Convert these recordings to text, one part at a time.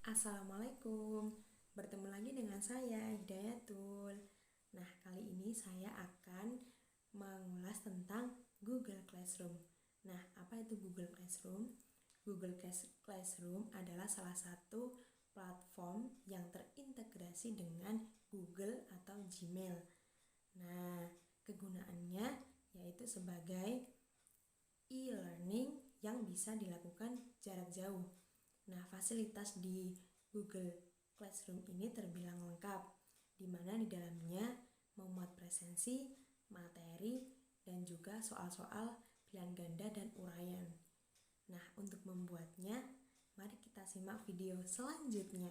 Assalamualaikum, bertemu lagi dengan saya Hidayatul. Nah, kali ini saya akan mengulas tentang Google Classroom. Nah, apa itu Google Classroom? Google Classroom adalah salah satu platform yang terintegrasi dengan Google atau Gmail. Nah, kegunaannya yaitu sebagai e-learning yang bisa dilakukan jarak jauh. Nah, fasilitas di Google Classroom ini terbilang lengkap, di mana di dalamnya memuat presensi, materi, dan juga soal-soal pilihan ganda dan uraian. Nah, untuk membuatnya, mari kita simak video selanjutnya.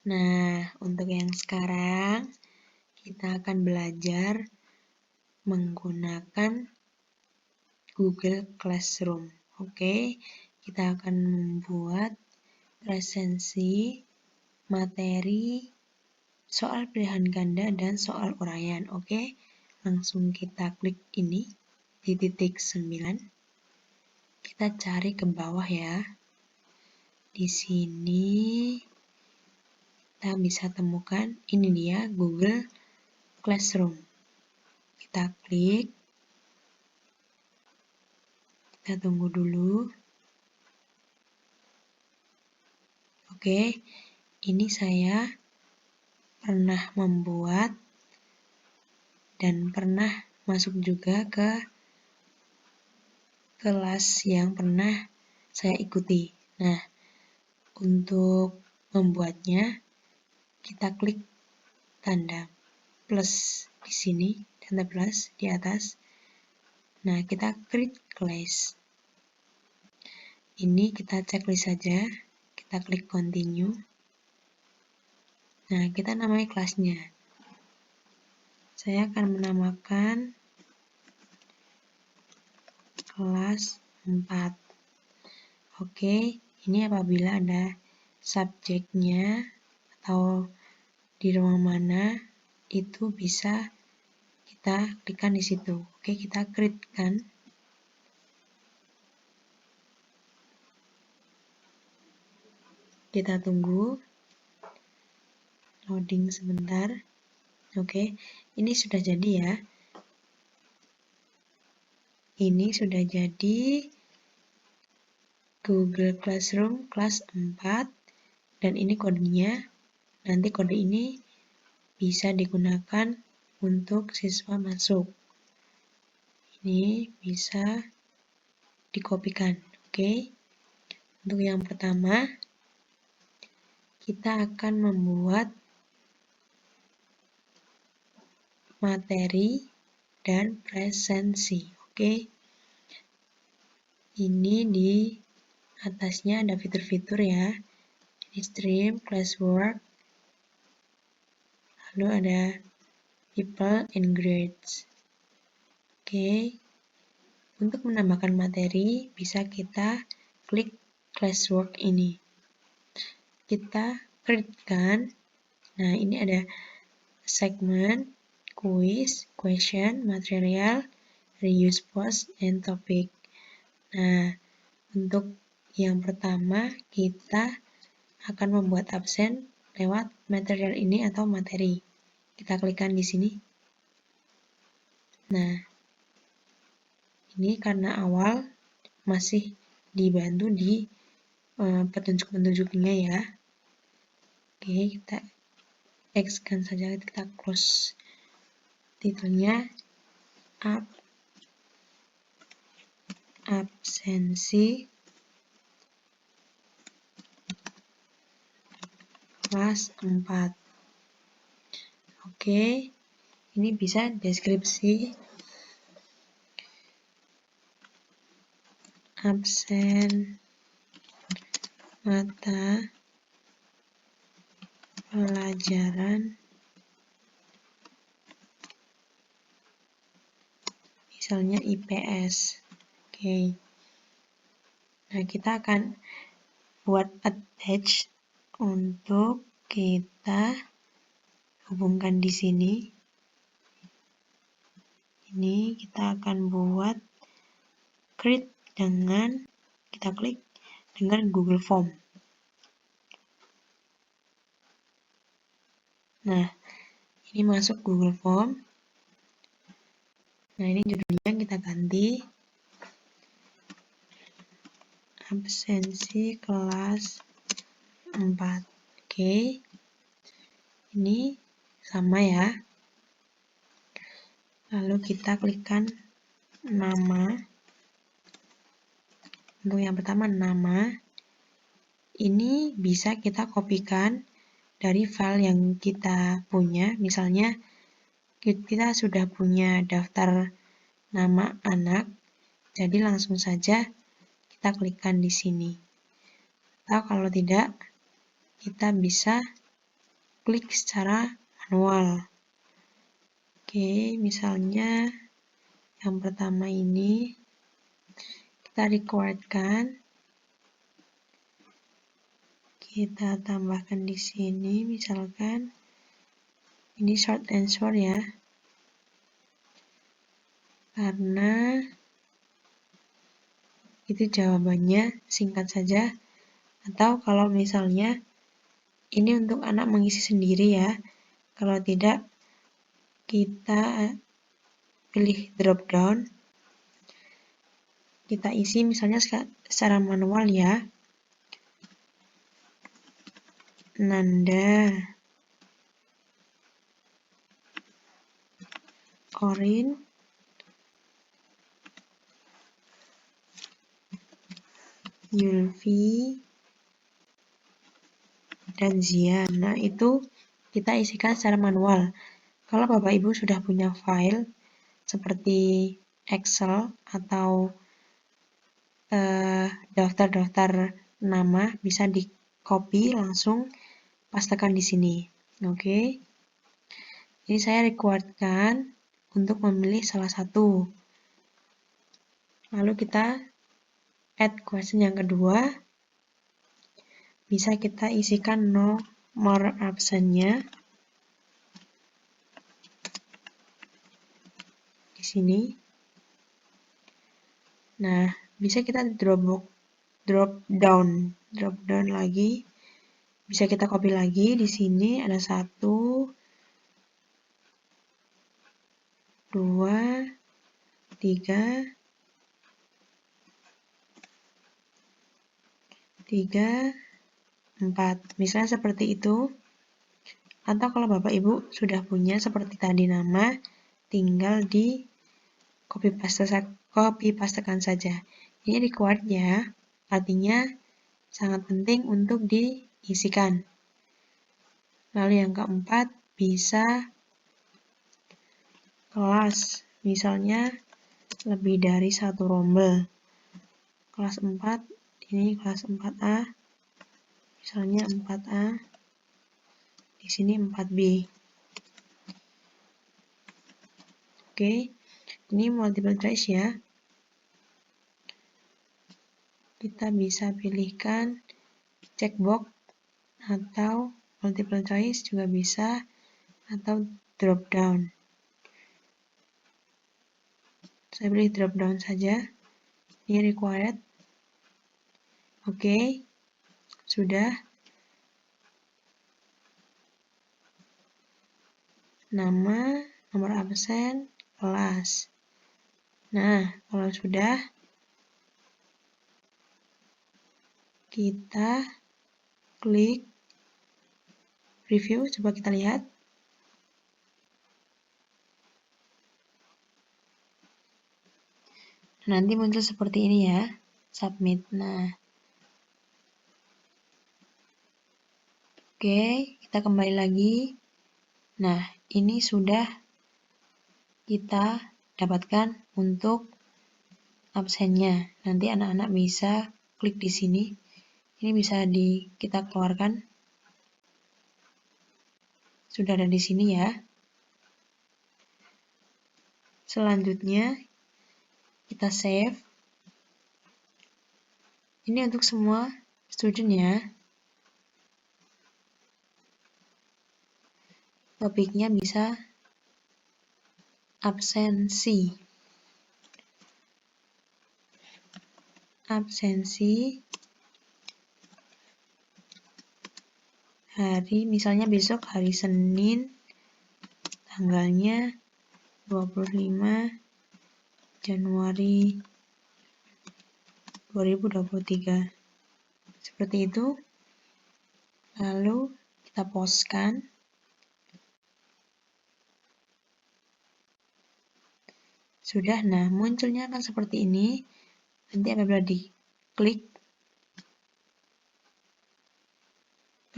Nah, untuk yang sekarang, kita akan belajar menggunakan Google Classroom. Oke, kita akan membuat presensi, materi, soal pilihan ganda, dan soal uraian. Oke, langsung kita klik ini di titik 9. Kita cari ke bawah ya. Di sini kita bisa temukan ini dia Google Classroom. Kita klik, kita tunggu dulu. Oke, ini saya pernah membuat dan pernah masuk juga ke kelas yang pernah saya ikuti. Nah, untuk membuatnya, kita klik tanda plus di sini, tanda plus di atas. Nah, kita create class. Ini kita checklist saja, kita klik continue. Nah, kita namai kelasnya. Saya akan menamakan kelas 4. Oke, ini apabila ada subjeknya atau di ruang mana, itu bisa kita klikkan di situ. Oke, kita create kan. Kita tunggu loading sebentar. Oke, ini sudah jadi ya. Ini sudah jadi Google Classroom kelas 4 dan ini kodenya. Nanti kode ini bisa digunakan untuk siswa masuk. Ini bisa dikopikan. Oke. Untuk yang pertama, kita akan membuat materi dan presensi. Oke. Ini di atasnya ada fitur-fitur ya. Ini stream, classwork, lalu ada people and grades. Oke. Untuk menambahkan materi, bisa kita klik classwork ini. Kita create-kan. Nah, ini ada segmen, quiz, question, material, reuse post, and topic. Nah, untuk yang pertama kita akan membuat absen lewat material ini atau materi. Kita klikkan di sini. Nah, ini karena awal masih dibantu di petunjuk-petunjuknya ya. Oke, kita X-kan saja, kita close. Titelnya absensi kelas 4. Oke, ini bisa deskripsi absen mata pelajaran misalnya IPS. Oke. Nah, kita akan buat attach untuk kita hubungkan di sini. Ini kita akan buat create dengan kita klik dengan Google Form. Nah, ini masuk Google Form. Nah, ini judulnya kita ganti. Absensi kelas 4. Oke. Ini sama ya. Lalu kita klikkan nama. Untuk yang pertama nama. Ini bisa kita kopikan dari file yang kita punya. Misalnya kita sudah punya daftar nama anak. Jadi langsung saja kita klikkan di sini. Atau kalau tidak, kita bisa klik secara manual. Oke, misalnya yang pertama ini kita requiredkan. Kita tambahkan di sini, misalkan ini short answer ya. Karena itu jawabannya singkat saja. Atau kalau misalnya ini untuk anak mengisi sendiri ya. Kalau tidak, kita pilih drop down. Kita isi misalnya secara manual ya. Nanda, Orin, Yulfi, dan Zia. Nah, itu kita isikan secara manual. Kalau Bapak Ibu sudah punya file seperti Excel atau daftar-daftar nama, bisa di copy langsung pastekan di sini. Oke. Jadi saya requiredkan untuk memilih salah satu. Lalu kita add question yang kedua. Bisa kita isikan nomor absennya di sini. Nah, bisa kita drop down lagi. Bisa kita copy lagi di sini ada 1, 2, 3, 4. Misalnya seperti itu. Atau kalau Bapak Ibu sudah punya seperti tadi nama, tinggal di copy pastekan saja. Ini required ya, artinya sangat penting untuk diisikan. Lalu yang keempat, bisa kelas, misalnya lebih dari 1 rombel. Kelas 4, ini kelas 4A, misalnya 4A, di sini 4B. Oke, ini multiple choice ya. Kita bisa pilihkan checkbox atau multiple choice juga bisa, atau drop down. Saya pilih drop down saja. Ini required. Oke, sudah. Nama, nomor absen, kelas. Nah, kalau sudah, kita klik review. Coba kita lihat. Nanti muncul seperti ini ya, submit. Nah, oke, kita kembali lagi. Nah, ini sudah kita dapatkan untuk absennya. Nanti anak-anak bisa klik di sini. Ini bisa kita keluarkan. Sudah ada di sini ya. Selanjutnya, kita save. Ini untuk semua student ya. Topiknya bisa absensi. Absensi hari, misalnya besok hari Senin, tanggalnya 25 Januari 2023. Seperti itu. Lalu kita postkan. Sudah, nah munculnya akan seperti ini. Nanti apabila diklik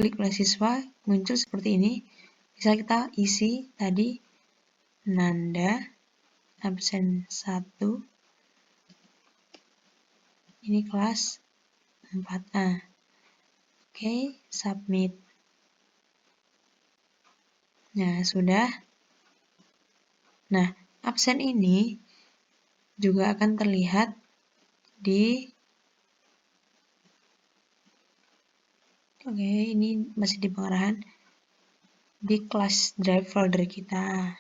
oleh siswa, muncul seperti ini. Bisa kita isi tadi Nanda absen 1. Ini kelas 4A. Oke, submit. Nah, sudah. Nah, absen ini juga akan terlihat di ini masih di pengarahan di kelas drive folder kita.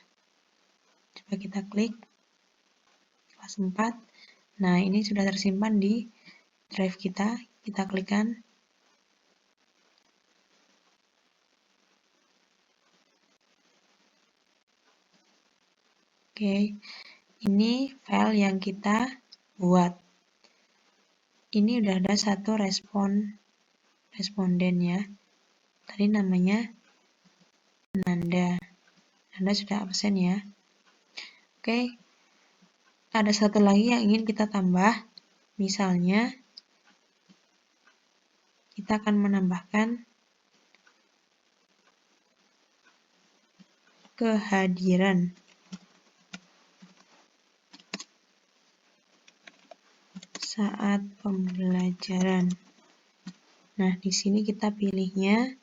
Coba kita klik kelas 4. Nah, ini sudah tersimpan di drive kita. Kita klikkan. Oke, ini file yang kita buat. Ini udah ada satu responden ya. Tadi namanya Nanda. Nanda sudah absen ya. Oke, ada satu lagi yang ingin kita tambah. Misalnya, kita akan menambahkan kehadiran. Saat pembelajaran. Nah, di sini kita pilihnya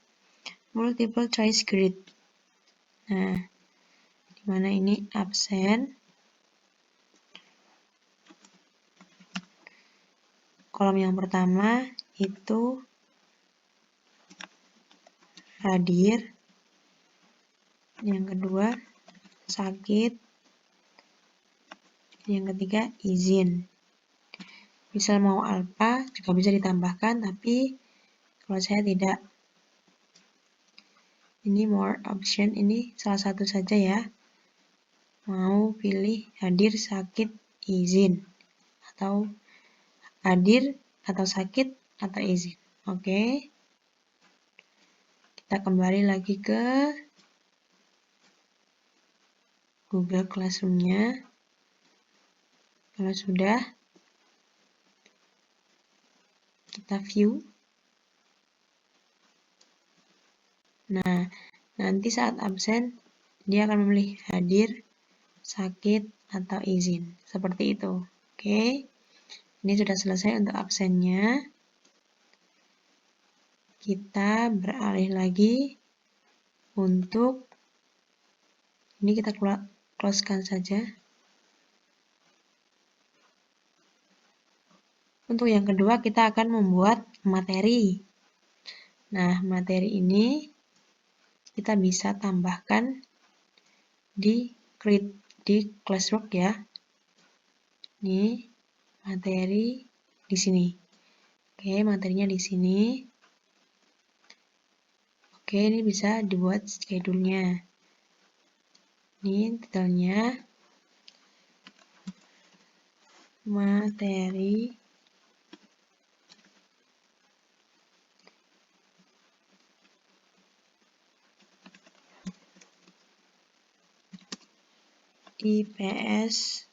multiple choice grid. Nah, di mana ini absen. Kolom yang pertama itu hadir. Yang kedua sakit. Yang ketiga izin. Misal mau alpha juga bisa ditambahkan, tapi kalau saya tidak. Ini more option, ini salah satu saja ya. Mau pilih hadir, sakit, izin. Atau hadir, atau sakit, atau izin. Oke. Kita kembali lagi ke Google Classroom-nya. Kalau sudah, kita view. Nah, nanti saat absen, dia akan memilih hadir, sakit, atau izin. Seperti itu. Oke. Ini sudah selesai untuk absennya. Kita beralih lagi untuk ini kita close-kan saja. Untuk yang kedua kita akan membuat materi. Nah, materi ini kita bisa tambahkan di classwork ya. Ini materi di sini. Oke, materinya di sini. Oke, ini bisa dibuat schedule-nya. Ini detailnya. Materi IPS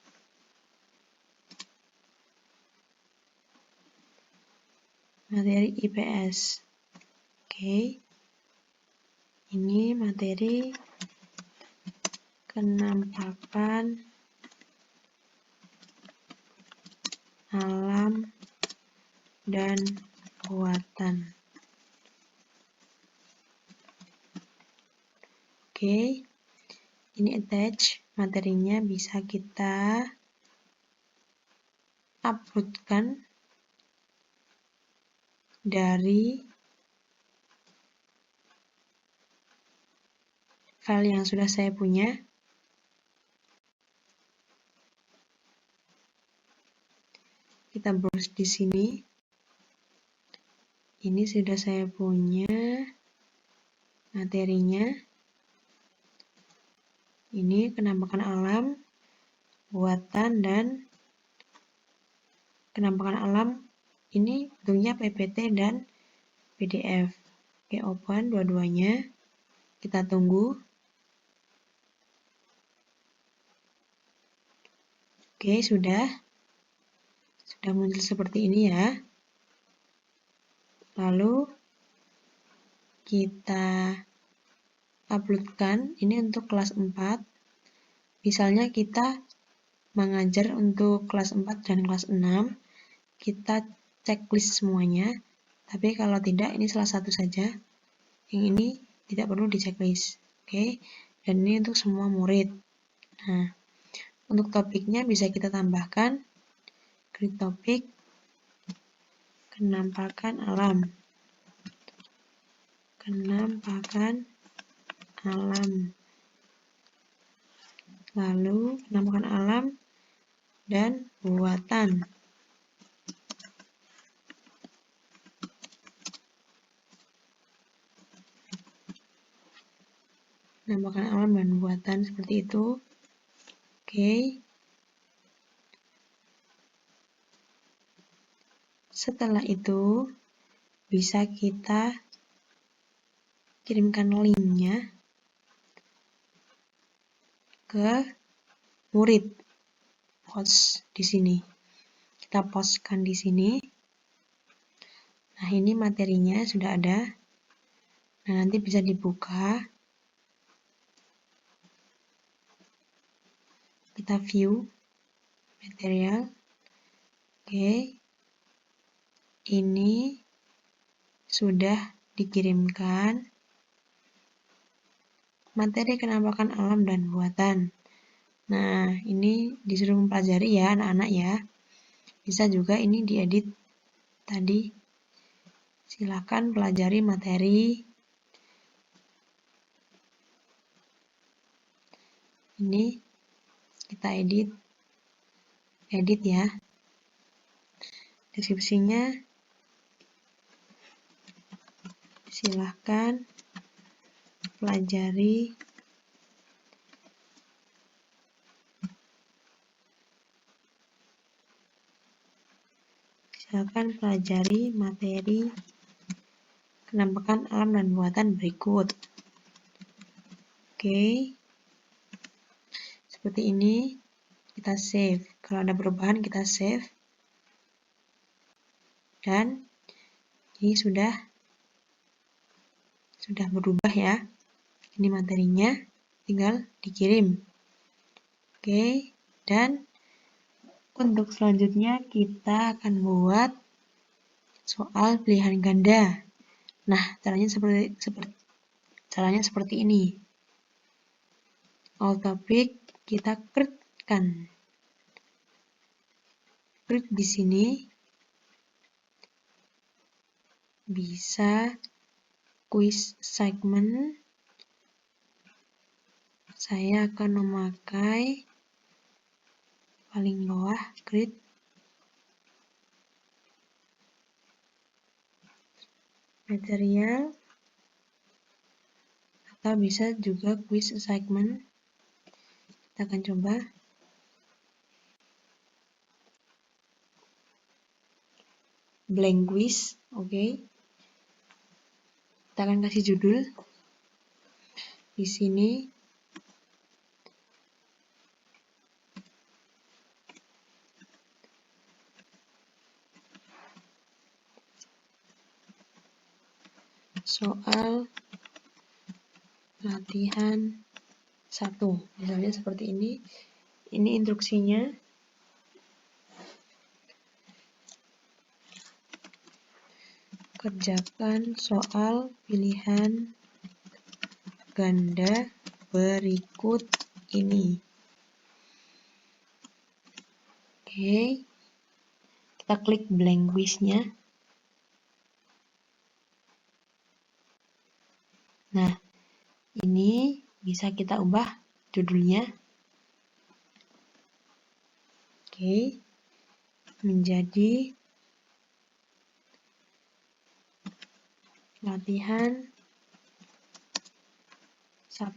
Oke, ini materi kenampakan alam dan buatan. Oke, ini attach, materinya bisa kita uploadkan dari file yang sudah saya punya. Kita browse di sini. Ini sudah saya punya. materinya. Ini penampakan alam, buatan, dan penampakan alam ini bentuknya PPT dan PDF. Oke, open dua-duanya. Kita tunggu. Oke, sudah muncul seperti ini ya. Lalu kita uploadkan, ini untuk kelas 4. Misalnya kita mengajar untuk kelas 4 dan kelas 6, kita checklist semuanya. Tapi kalau tidak, ini salah satu saja. Yang ini tidak perlu di checklist. Oke, dan ini untuk semua murid. Nah, untuk topiknya bisa kita tambahkan create topik penampakan alam. Penampakan alam. Lalu penampakan alam dan buatan. Penampakan alam dan buatan seperti itu. Oke. Setelah itu bisa kita kirimkan linknya ke murid. Post di sini. Kita postkan di sini. Nah, ini materinya sudah ada. Nah, nanti bisa dibuka. Kita view material. Oke. Ini sudah dikirimkan materi penampakan alam dan buatan. Nah, ini disuruh mempelajari ya anak-anak ya. Bisa juga ini diedit tadi. Silakan pelajari materi. Ini kita edit ya. Deskripsinya silahkan pelajari materi penampakan alam dan buatan berikut. Oke. Seperti ini kita save. Kalau ada perubahan kita save. Dan ini sudah berubah ya. Ini materinya, tinggal dikirim. Oke, dan untuk selanjutnya kita akan buat soal pilihan ganda. Nah, caranya seperti ini. All topic kita create-kan. Create di sini bisa quiz segment. Saya akan memakai paling bawah create material atau bisa juga quiz segment. Kita akan coba. Blank quiz, oke. Kita akan kasih judul. Di sini soal latihan 1. Misalnya seperti ini. Ini instruksinya. Kerjakan soal pilihan ganda berikut ini. Oke. Kita klik blank quiz-nya. Nah, ini bisa kita ubah judulnya. Oke. Menjadi latihan 1.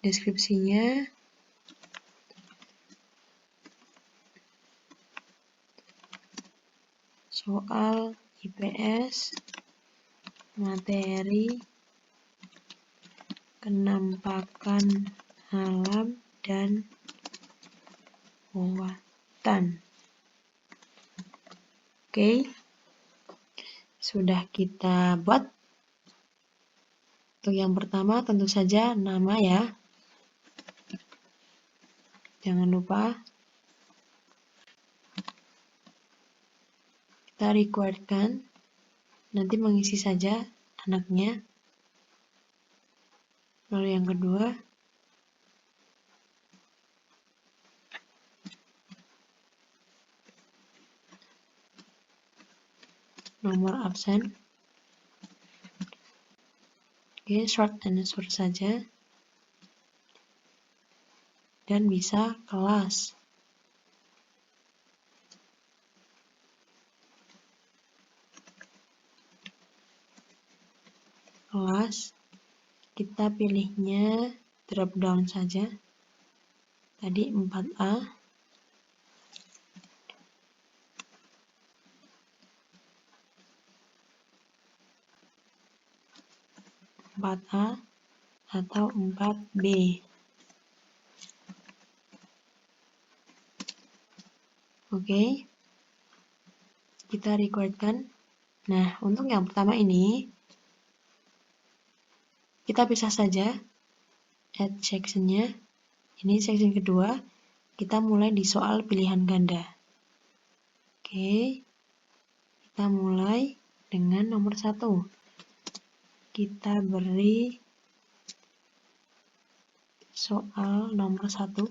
Deskripsinya soal IPS, materi, kenampakan alam, dan muatan. Oke, sudah kita buat. Untuk yang pertama tentu saja nama ya. Jangan lupa kita requiredkan, nanti mengisi saja anaknya. Lalu yang kedua, nomor absen. Oke, short answer saja. Dan bisa kelas. Kelas, kita pilihnya drop down saja. Tadi 4A. 4A atau 4B. Oke, kita requiredkan. Nah, untuk yang pertama ini, kita bisa saja add sectionnya. Ini section kedua, kita mulai di soal pilihan ganda. Oke, kita mulai dengan nomor 1. Kita beri soal nomor 1.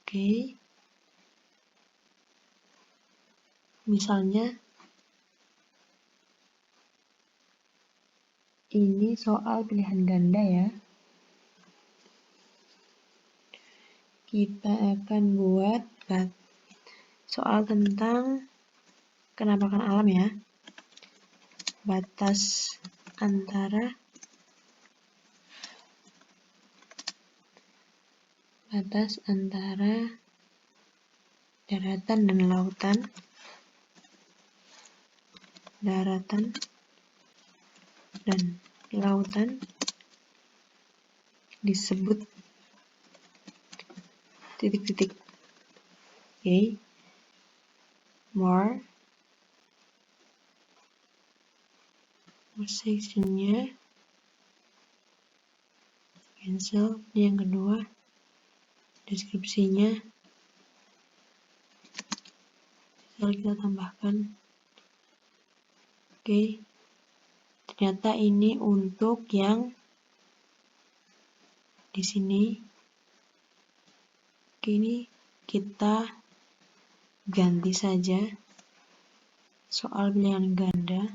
Oke, misalnya ini soal pilihan ganda ya. Kita akan buat soal tentang kenampakan alam ya. Batas antara daratan dan lautan. Daratan dan lautan disebut titik-titik. Oke. More sectionnya cancel. Yang kedua, deskripsinya misal kita tambahkan. Oke, ternyata ini untuk yang di sini. Oke, ini kita ganti saja soal pilihan ganda.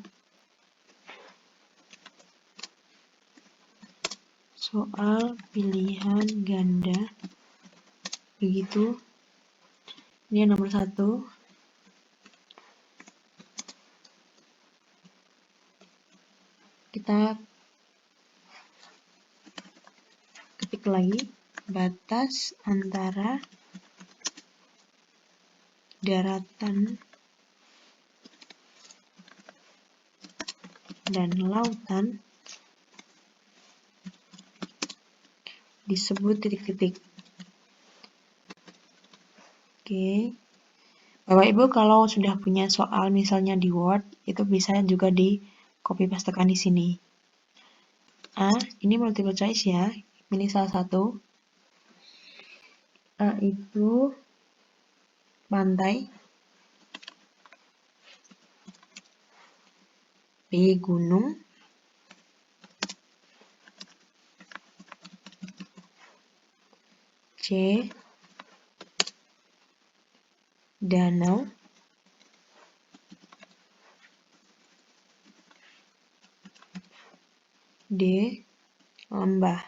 Soal pilihan ganda. Begitu. Ini yang nomor 1. Kita ketik lagi batas antara daratan dan lautan disebut titik-titik. Oke. Bapak Ibu kalau sudah punya soal misalnya di Word, itu bisa juga di copy pastekan di sini. A, ini multiple choice ya. Pilih salah satu. A itu pantai. B, gunung. C, danau. D, lembah.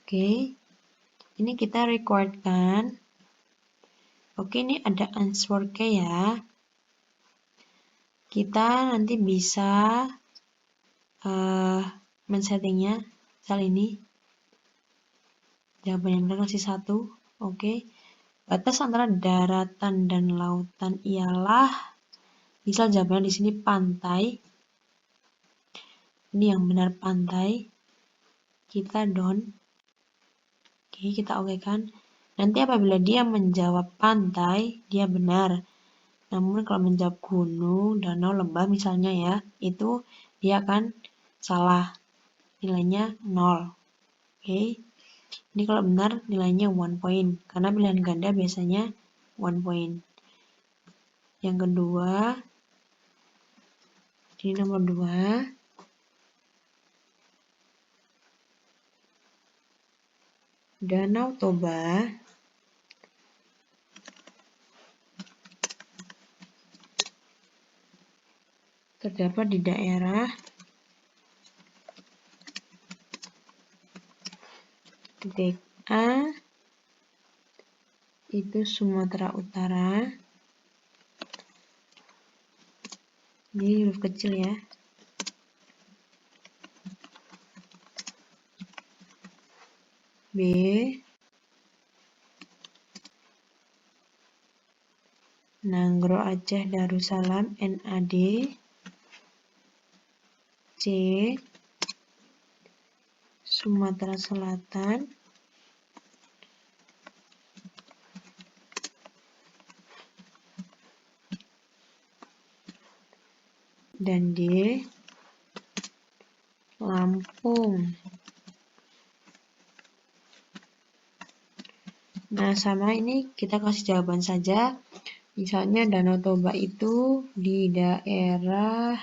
Oke, ini kita recordkan Oke, ini ada answer key ya. Kita nanti bisa men-settingnya misal ini. Jawaban yang benar kasih 1. Oke. Batas antara daratan dan lautan ialah, misal jawabannya di sini pantai. Ini yang benar pantai. Kita down. Oke, kita oke kan. Nanti apabila dia menjawab pantai, dia benar. Namun kalau menjawab gunung, danau, lembah misalnya ya, itu dia akan salah. Nilainya 0. Oke. Ini kalau benar nilainya 1 point. Karena pilihan ganda biasanya 1 point. Yang kedua, ini nomor 2. Danau Toba terdapat di daerah titik A itu Sumatera Utara. Ini huruf kecil ya. B Nanggro Aceh Darussalam NAD. C Sumatera Selatan. Dan D Lampung. Nah, sama ini kita kasih jawaban saja. Misalnya Danau Toba itu di daerah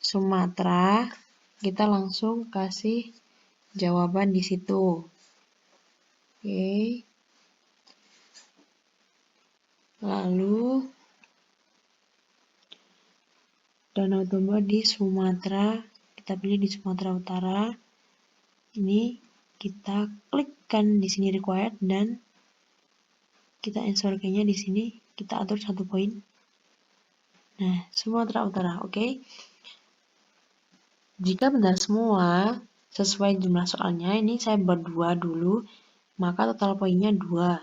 Sumatera, kita langsung kasih jawaban di situ. Oke. Lalu Danau Toba di Sumatera, kita pilih di Sumatera Utara. Ini kita klikkan di sini required dan kita answer key-nya di sini, kita atur 1 poin. Nah, Sumatera Utara, oke. Jika benar semua sesuai jumlah soalnya, ini saya buat 2 dulu, maka total poinnya 2.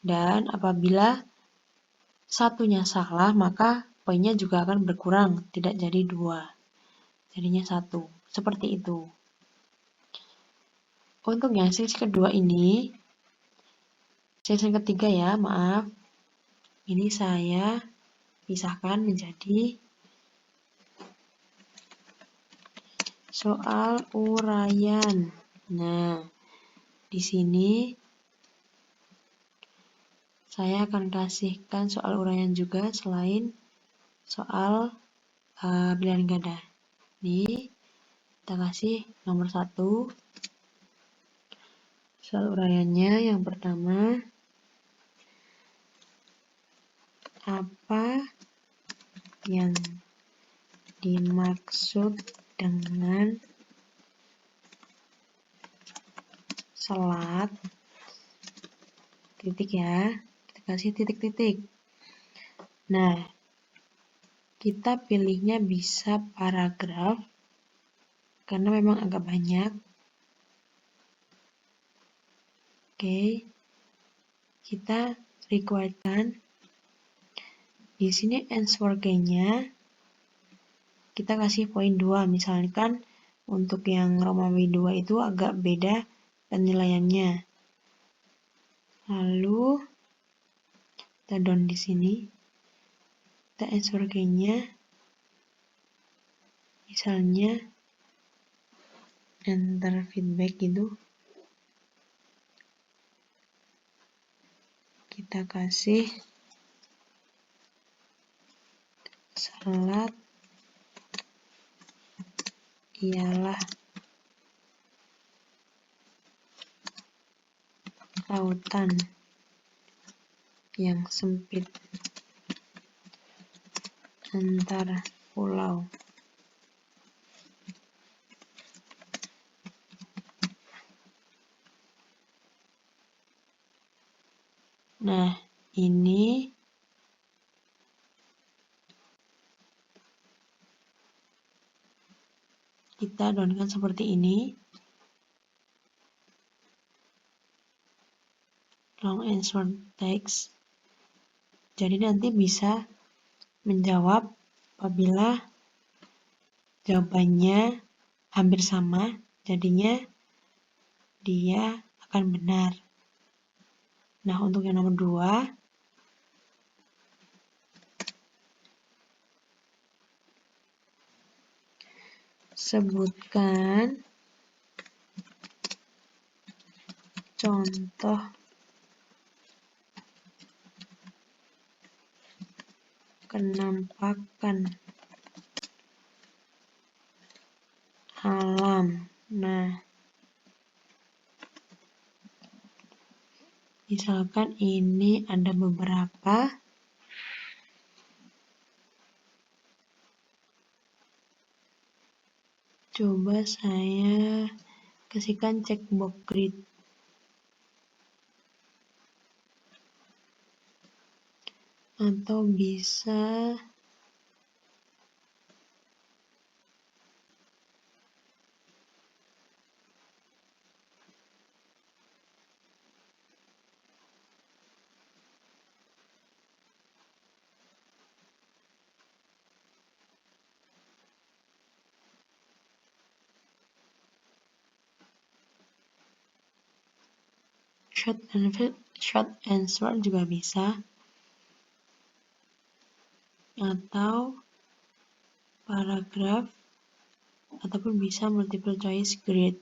Dan apabila satunya salah, maka poinnya juga akan berkurang, tidak jadi 2. Jadinya 1. Seperti itu. Untuk yang sesi kedua ini, sesi ketiga ya, maaf. Ini saya pisahkan menjadi soal uraian. Nah, di sini saya akan kasihkan soal uraian juga selain soal pilihan ganda. Ini kita kasih nomor 1. Soal uraiannya yang pertama, apa yang dimaksud dengan selat titik ya, kita kasih titik-titik. Nah, kita pilihnya bisa paragraf karena memang agak banyak. Oke, kita requiredkan di sini answer key-nya kita kasih poin 2. Misalkan untuk yang Romawi 2 itu agak beda penilaiannya. Lalu kita down di sini. Kita answer key-nya misalnya enter feedback gitu. Kita kasih selat ialah lautan yang sempit antar pulau. Nah, ini kita downkan seperti ini. Long answer text. Jadi nanti bisa menjawab apabila jawabannya hampir sama, jadinya dia akan benar. Nah, untuk yang nomor 2, sebutkan contoh kenampakan alam. Nah, misalkan ini ada beberapa. Coba saya kasihkan checkbox grid. Atau bisa short answer juga bisa, atau paragraf, ataupun bisa multiple choice grid.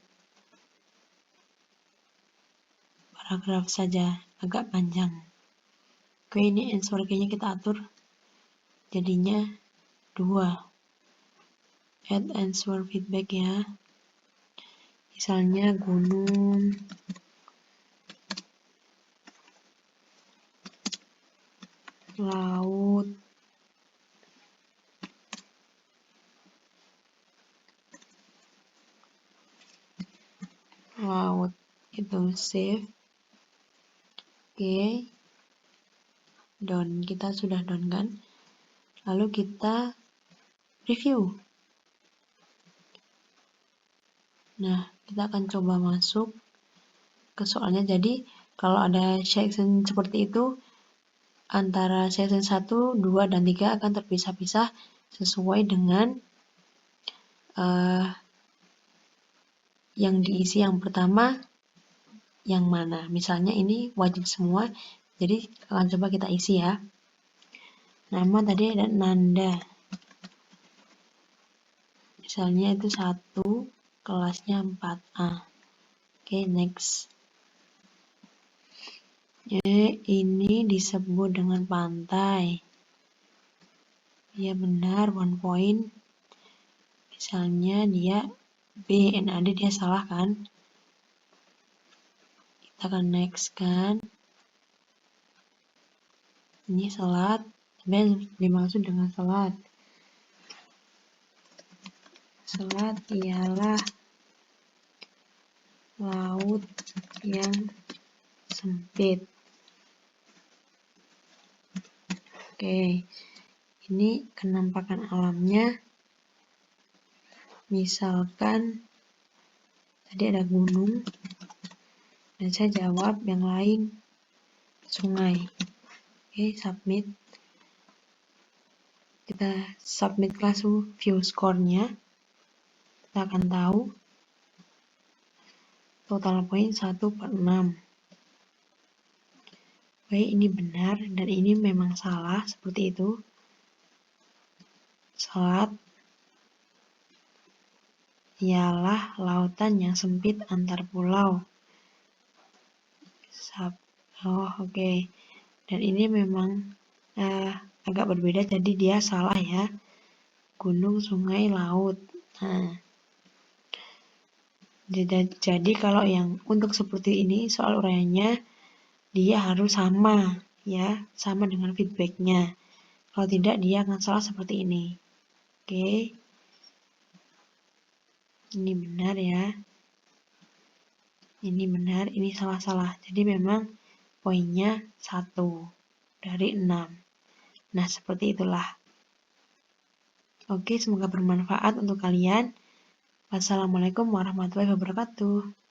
Paragraf saja, agak panjang. Oke, ini answer key-nya kita atur jadinya 2. Add answer feedback ya. Misalnya gunung, laut, itu save. Oke, down, kita sudah down kan. Lalu kita review. Nah, kita akan coba masuk ke soalnya. Jadi kalau ada section seperti itu, antara section 1, 2, dan 3 akan terpisah-pisah sesuai dengan yang diisi yang pertama yang mana. Misalnya ini wajib semua, jadi akan coba kita isi ya. Nama tadi ada Nanda. Misalnya itu 1, kelasnya 4A. Oke, next. Ini disebut dengan pantai. Ya benar, 1 point. Misalnya dia B, NAD, dia salah kan? Kita akan next kan. Ini selat, tapi dimaksud dengan selat. Selat ialah laut yang sempit. Oke, ini kenampakan alamnya. Misalkan tadi ada gunung, dan saya jawab yang lain sungai. Oke, submit. Kita submit langsung view score-nya. Kita akan tahu total poin 1/6. Oke, ini benar dan ini memang salah, seperti itu. Selat ialah lautan yang sempit antar pulau. Oke. Dan ini memang agak berbeda, jadi dia salah ya. Gunung, sungai, laut. Nah, jadi kalau yang untuk seperti ini soal uraiannya dia harus sama ya, sama dengan feedbacknya. Kalau tidak dia akan salah seperti ini. Oke. Ini benar ya. Ini benar, ini salah-salah. Jadi memang poinnya 1. dari 6. Nah, seperti itulah. Oke, semoga bermanfaat untuk kalian. Wassalamualaikum warahmatullahi wabarakatuh.